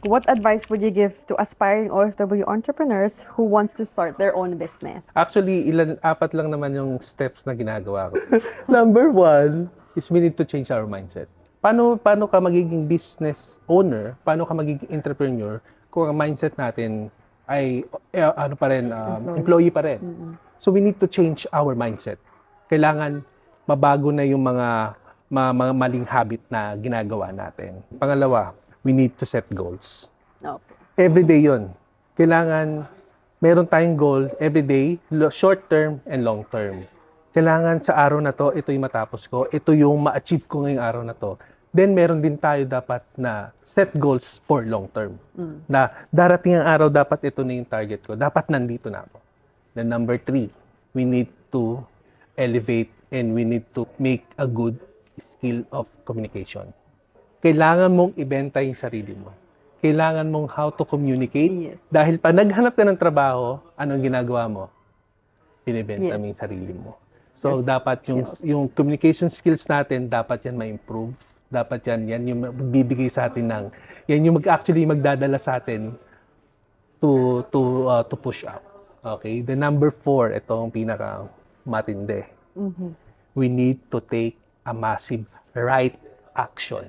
What advice would you give to aspiring OFW entrepreneurs who wants to start their own business? Actually, apat lang naman yung steps na ginagawa ko. Number one is we need to change our mindset. Paano ka magiging business owner, paano ka magiging entrepreneur kung ang mindset natin ay ano pa rin, employee pa rin. So we need to change our mindset. Kailangan mabago na yung mga maling habit na ginagawa natin. Pangalawa, we need to set goals. Okay. Everyday yun. Kailangan meron tayong goal everyday, short term and long term. Kailangan sa araw na to, ito yung matapos ko, ito yung ma-achieve ko ngayong araw na to. Then meron din tayo dapat na set goals for long term. Na darating ang araw, dapat ito na yung target ko. Dapat nandito na ako. Then number 3, we need to elevate and we need to make a good skill of communication. Kailangan mong ibenta yung sarili mo. Kailangan mong how to communicate. Yes. Dahil pa naghanap ka ng trabaho, anong ginagawa mo? Binibenta mo yung sarili mo. So, dapat yung communication skills natin, dapat yan ma-improve. Dapat yan yung magbibigay sa atin yan yung actually magdadala sa atin to push up. Okay? The number 4, ito ang pinaka matindi. We need to take a massive right action.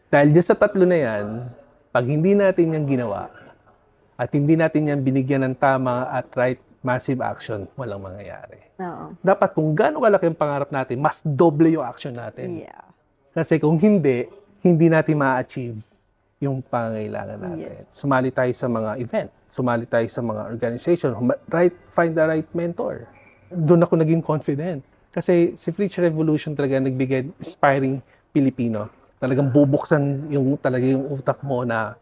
Dahil dyan sa tatlo na yan, pag hindi natin yan ginawa, at hindi natin yan binigyan ng tama at right massive action, walang mangyayari. Dapat kung gaano kalaki ang pangarap natin, mas doble yung action natin. Yeah. Kasi kung hindi natin ma-achieve yung pangangailangan natin. Yes. Sumali tayo sa mga event, sumali tayo sa mga organization, find the right mentor. Doon ako naging confident. Kasi si Fridge Revolution talaga nagbigay inspiring Pilipino. Talagang bubuksan yung utak mo na